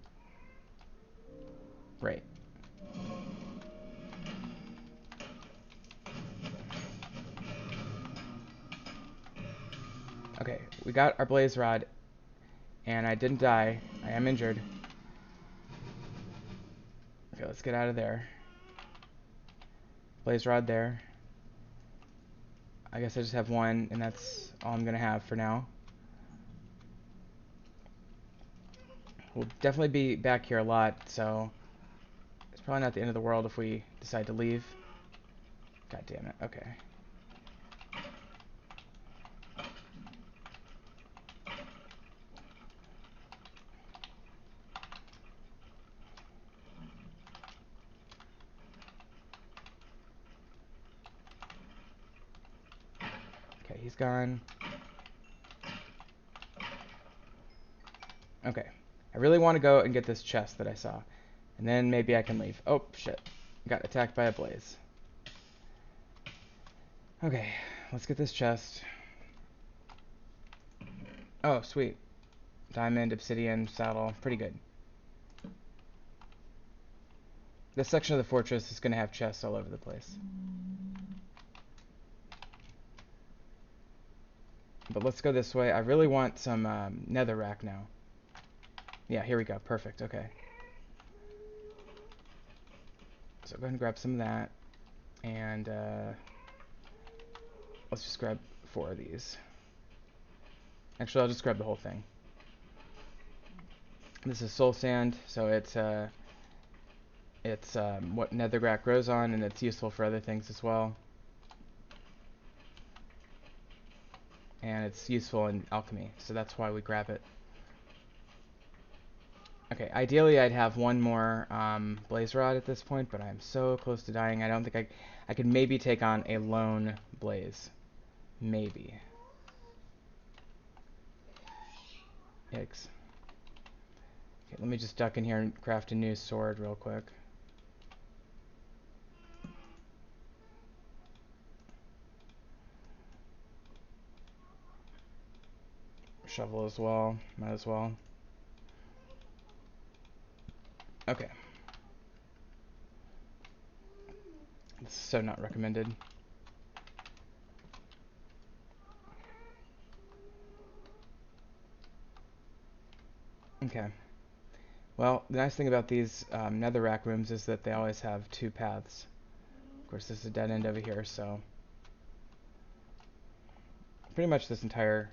Right. Okay, we got our blaze rod, and I didn't die. I am injured. Okay, let's get out of there. Blaze rod there. I guess I just have one, and that's all I'm gonna have for now. We'll definitely be back here a lot, so it's probably not the end of the world if we decide to leave. God damn it. Okay. Okay, he's gone. Okay. I really want to go and get this chest that I saw. And then maybe I can leave. Oh, shit. Got attacked by a blaze. Okay, let's get this chest. Oh, sweet. Diamond, obsidian, saddle. Pretty good. This section of the fortress is going to have chests all over the place. But let's go this way. I really want some netherrack now. Yeah, here we go. Perfect. Okay. So go ahead and grab some of that. And let's just grab 4 of these. Actually, I'll just grab the whole thing. This is soul sand, so it's what netherrack grows on, and it's useful for other things as well. And it's useful in alchemy, so that's why we grab it. Okay, ideally I'd have one more blaze rod at this point, but I'm so close to dying. I don't think I could maybe take on a lone blaze. Maybe. Yikes. Okay, let me just duck in here and craft a new sword real quick. shovel as well. Might as well. Okay. This is so not recommended. Okay. Well, the nice thing about these netherrack rooms is that they always have two paths. Of course, this is a dead end over here, so pretty much this entire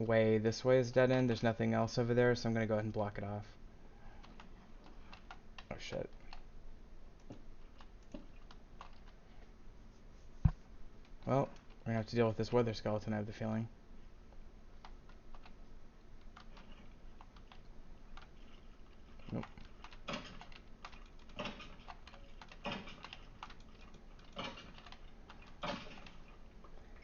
way this way is dead end. There's nothing else over there, so I'm going to go ahead and block it off. Oh, shit. Well, we're going to have to deal with this weather skeleton, I have the feeling. Nope.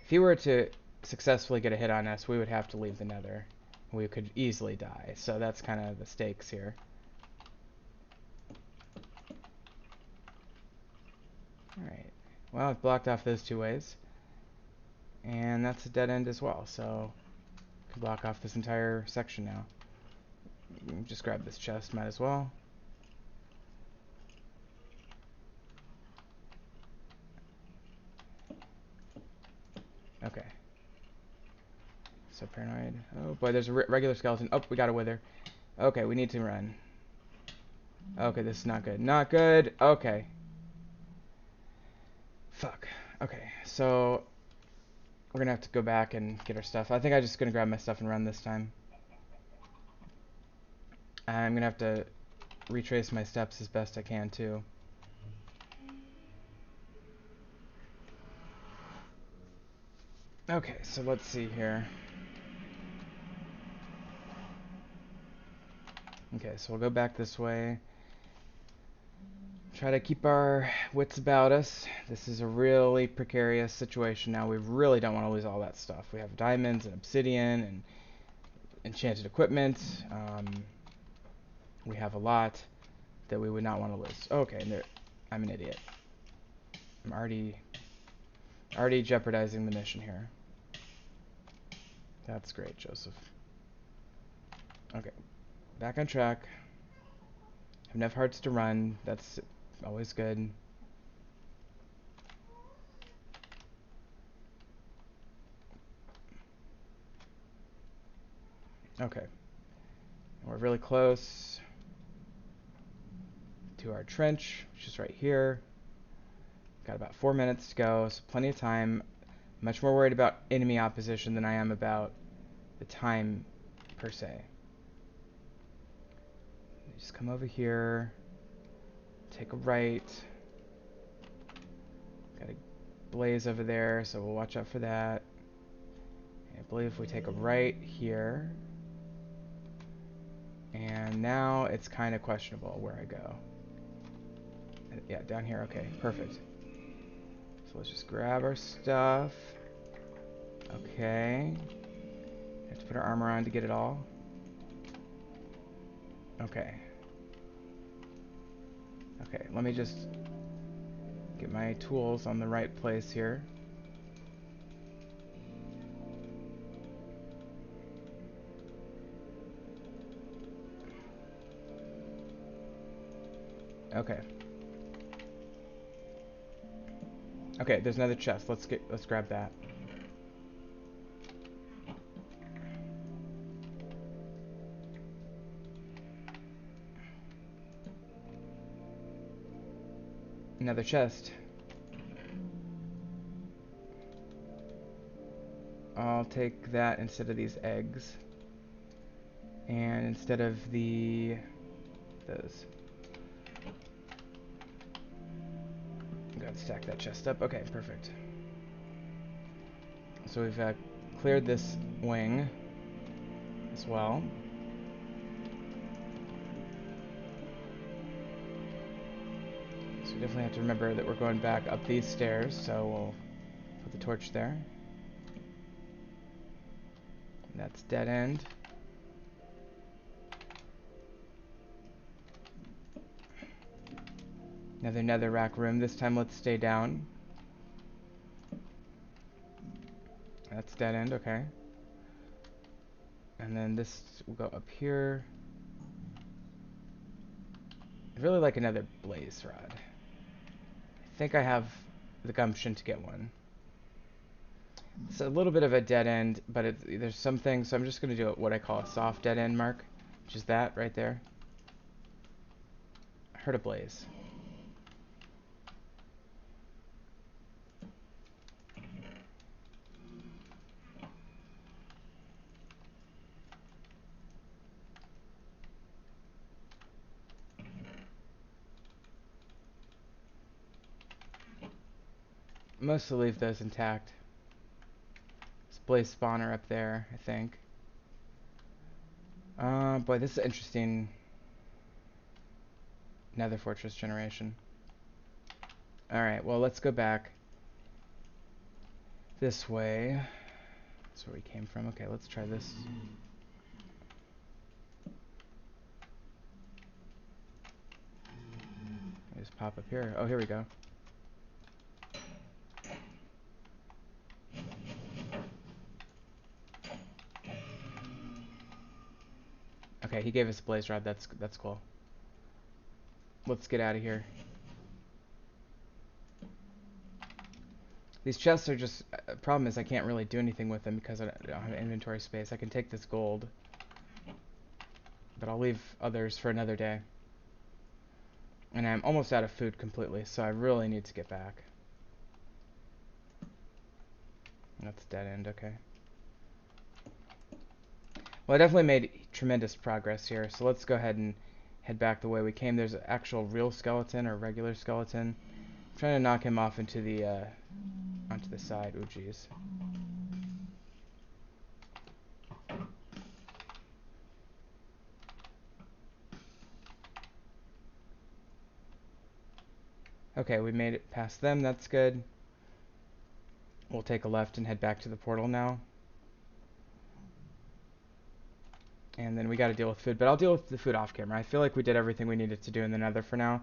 If he were to successfully get a hit on us, we would have to leave the nether. We could easily die, so that's kind of the stakes here. Alright. Well, I've blocked off those two ways. And that's a dead end as well, so I can block off this entire section now. Just grab this chest, might as well. Okay. So paranoid. Oh boy, there's a regular skeleton. Oh, we got a wither. Okay, we need to run. Okay, this is not good. Not good. Okay. Fuck. Okay, so we're gonna have to go back and get our stuff. I think I'm just gonna grab my stuff and run this time. I'm gonna have to retrace my steps as best I can too. Okay, so let's see here. Okay, so we'll go back this way. Try to keep our wits about us. This is a really precarious situation now. We really don't want to lose all that stuff. We have diamonds and obsidian and enchanted equipment. We have a lot that we would not want to lose. Okay, and I'm an idiot. I'm already jeopardizing the mission here. That's great, Josyph. Okay, back on track. Have enough hearts to run. That's always good. Okay. And we're really close to our trench, which is right here. Got about 4 minutes to go, so plenty of time. Much more worried about enemy opposition than I am about the time per se. Just come over here, take a right. Got a blaze over there, so we'll watch out for that. And I believe if we take a right here, and now it's kind of questionable where I go. Yeah, down here. Okay, perfect. So let's just grab our stuff. Okay. Have to put our armor on to get it all. Okay. Okay, let me just get my tools on the right place here. Okay. Okay, there's another chest. Let's grab that. Another chest. I'll take that instead of these eggs. And instead of those. Gotta stack that chest up. Okay, perfect. So we've cleared this wing as well. So we definitely have to remember that we're going back up these stairs, so we'll put the torch there. And that's dead end. Another netherrack room. This time let's stay down. That's dead end, okay. And then this will go up here. I'd really like another blaze rod. I think I have the gumption to get one. It's a little bit of a dead end, but there's some things, so I'm just going to do what I call a soft dead end mark, which is that right there. I heard a blaze. Mostly leave those intact. There's a blaze spawner up there, I think. Boy, this is interesting. Nether fortress generation. Alright, well, let's go back this way. That's where we came from. Okay, let's try this. Just pop up here. Oh, here we go. Okay, he gave us a blaze rod. That's cool. Let's get out of here. These chests are just... problem is I can't really do anything with them because I don't have inventory space. I can take this gold, but I'll leave others for another day. And I'm almost out of food completely, so I really need to get back. That's dead end, okay. Well, I definitely made tremendous progress here, so let's go ahead and head back the way we came. There's an actual real skeleton or regular skeleton. I'm trying to knock him off into the onto the side. Oh, jeez. Okay, we made it past them. That's good. We'll take a left and head back to the portal now. And then we got to deal with food, but I'll deal with the food off camera. I feel like we did everything we needed to do in the Nether for now.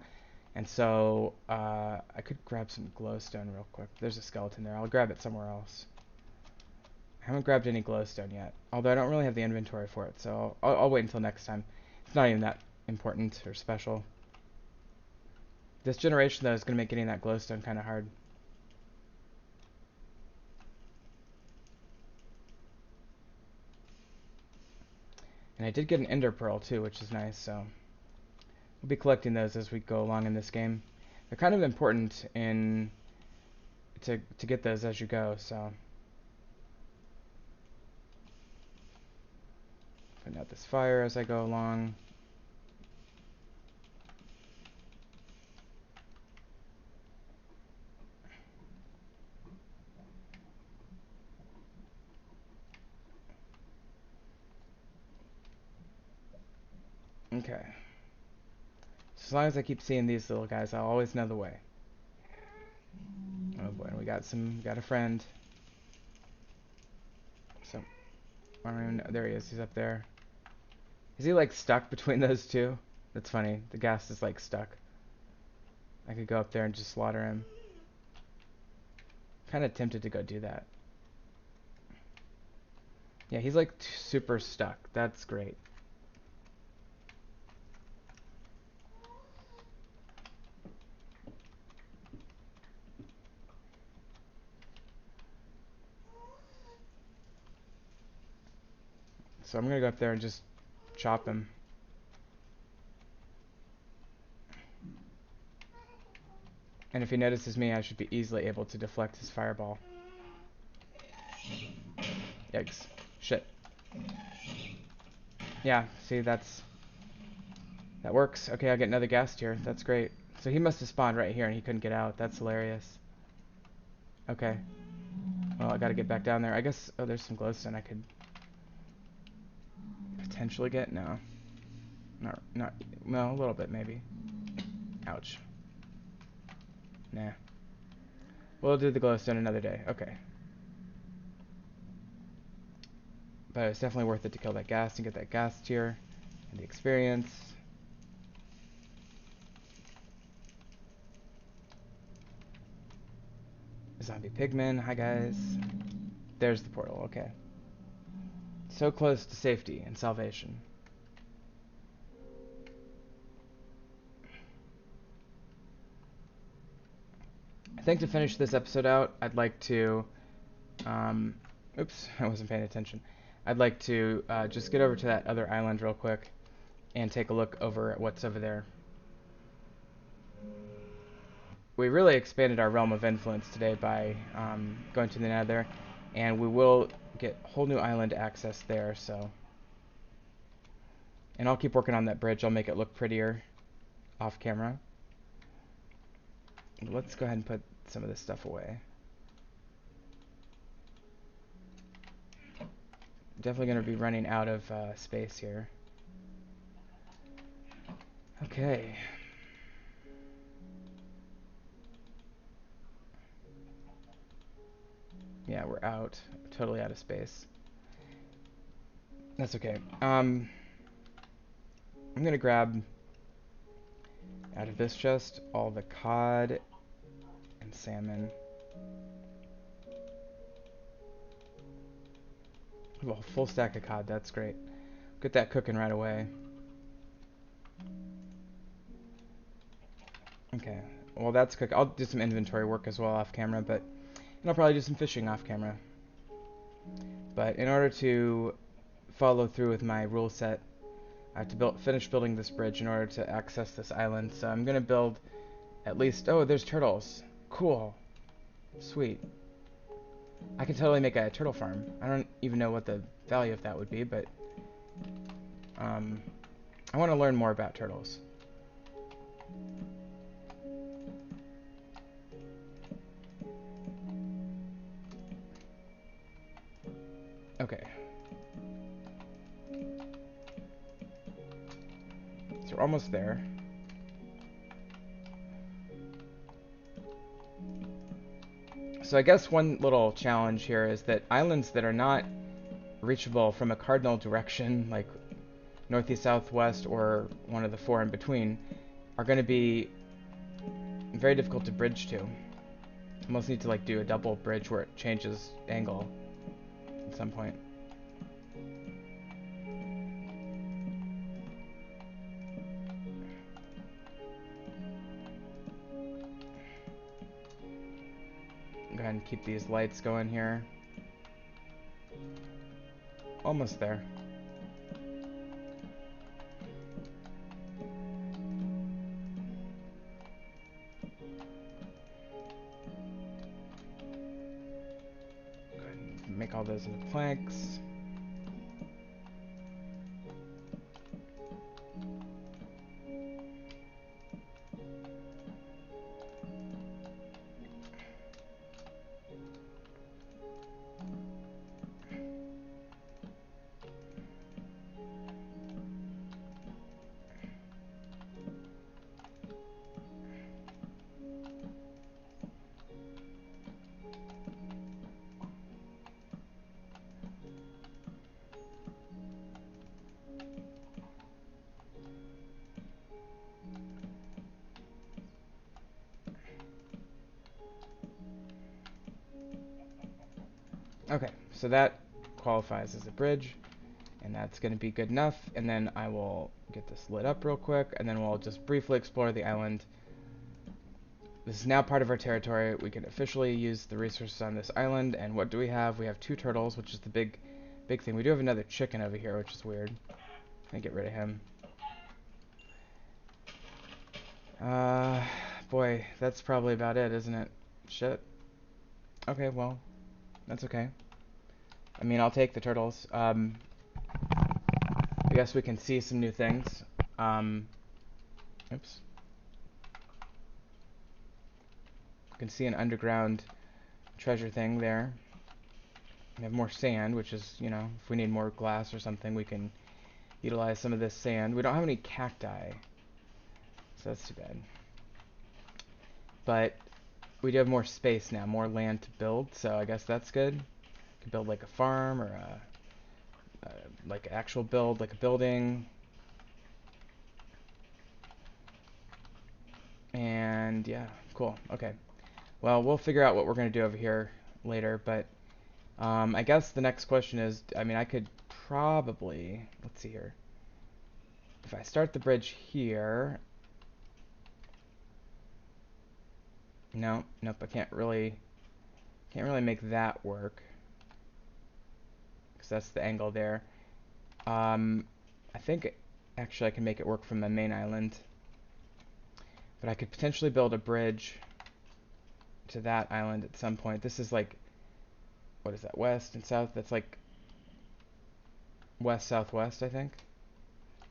And so I could grab some glowstone real quick. There's a skeleton there. I'll grab it somewhere else. I haven't grabbed any glowstone yet, although I don't really have the inventory for it, so I'll wait until next time. It's not even that important or special. This generation, though, is going to make getting that glowstone kind of hard. And I did get an ender pearl, too, which is nice, so we'll be collecting those as we go along in this game. They're kind of important to get those as you go, so... Putting out this fire as I go along. Okay. So as long as I keep seeing these little guys, I'll always know the way. Oh boy, we got a friend. So, I don't even know. There he is. He's up there. Is he like stuck between those two? That's funny. The ghast is like stuck. I could go up there and just slaughter him. Kind of tempted to go do that. Yeah, he's like super stuck. That's great. So I'm gonna go up there and just chop him. And if he notices me, I should be easily able to deflect his fireball. Yikes. Shit. Yeah, see, that works. Okay, I'll get another ghast here. That's great. So he must have spawned right here and he couldn't get out. That's hilarious. Okay. Well, I gotta get back down there. I guess, oh, there's some glowstone I could potentially get. No. Not, well, a little bit maybe. Ouch. Nah. We'll do the glowstone another day. Okay. But it's definitely worth it to kill that ghast and get that ghast here. And the experience. Zombie pigmen. Hi, guys. There's the portal. Okay. So close to safety and salvation. I think to finish this episode out, I'd like to, oops, I wasn't paying attention. I'd like to just get over to that other island real quick and take a look over at what's over there. We really expanded our realm of influence today by going to the nether, and we will get whole new island access there, so. And I'll keep working on that bridge. I'll make it look prettier off camera. Let's go ahead and put some of this stuff away. Definitely going to be running out of space here. Okay. Yeah, we're out. Totally out of space. That's okay. I'm going to grab out of this chest all the cod and salmon. Oh, a full stack of cod. That's great. Get that cooking right away. Okay. Well, that's cook. I'll do some inventory work as well off camera, and I'll probably do some fishing off camera. But in order to follow through with my rule set, I have to finish building this bridge in order to access this island. So I'm gonna build at least. Oh, there's turtles. Cool. Sweet. I can totally make a turtle farm. I don't even know what the value of that would be, but I want to learn more about turtles. Okay. So we're almost there. So I guess one little challenge here is that islands that are not reachable from a cardinal direction, like northeast, southwest, or one of the four in between, are going to be very difficult to bridge to. Almost need to like do a double bridge where it changes angle at some point. Go ahead and keep these lights going here. Almost there. Go ahead and make all those into planks. Okay, so that qualifies as a bridge, and that's going to be good enough. And then I will get this lit up real quick, and then we'll just briefly explore the island. This is now part of our territory. We can officially use the resources on this island. And what do we have? We have 2 turtles, which is the big thing. We do have another chicken over here, which is weird. I'm gonna get rid of him. Boy, that's probably about it, isn't it? Shit. Okay, well, that's okay. I mean, I'll take the turtles. I guess we can see some new things. Oops. You can see an underground treasure thing there. We have more sand, which is, you know, if we need more glass or something, we can utilize some of this sand. We don't have any cacti, so that's too bad. But we do have more space now, more land to build, so I guess that's good. We can build like a farm or like an actual build, like a building. And yeah, cool. Okay. Well, we'll figure out what we're going to do over here later, but I guess the next question is, I mean, I could probably, let's see here. If I start the bridge here, nope, I can't really make that work because that's the angle there. I think actually I can make it work from the main island, but I could potentially build a bridge to that island at some point. This is like, what is that, west and south? That's like west southwest, I think.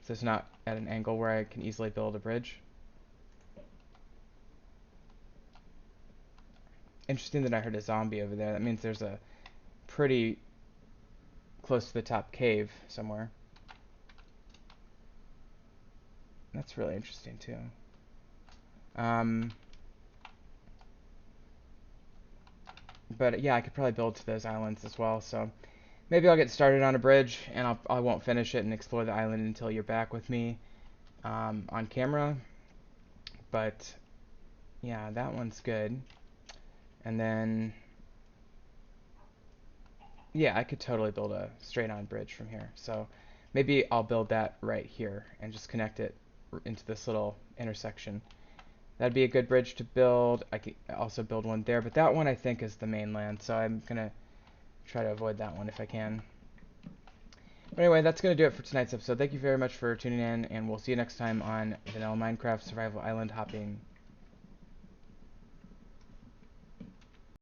So it's not at an angle where I can easily build a bridge. Interesting that I heard a zombie over there. That means there's a pretty close to the top cave somewhere. That's really interesting too. But yeah, I could probably build to those islands as well. So maybe I'll get started on a bridge, and I won't finish it and explore the island until you're back with me on camera. But yeah, that one's good. And then yeah, I could totally build a straight-on bridge from here. So maybe I'll build that right here and just connect it into this little intersection. That'd be a good bridge to build. I could also build one there, but that one I think is the mainland, so I'm gonna try to avoid that one if I can. But anyway, that's gonna do it for tonight's episode. Thank you very much for tuning in, and we'll see you next time on Vanilla Minecraft Survival Island Hopping.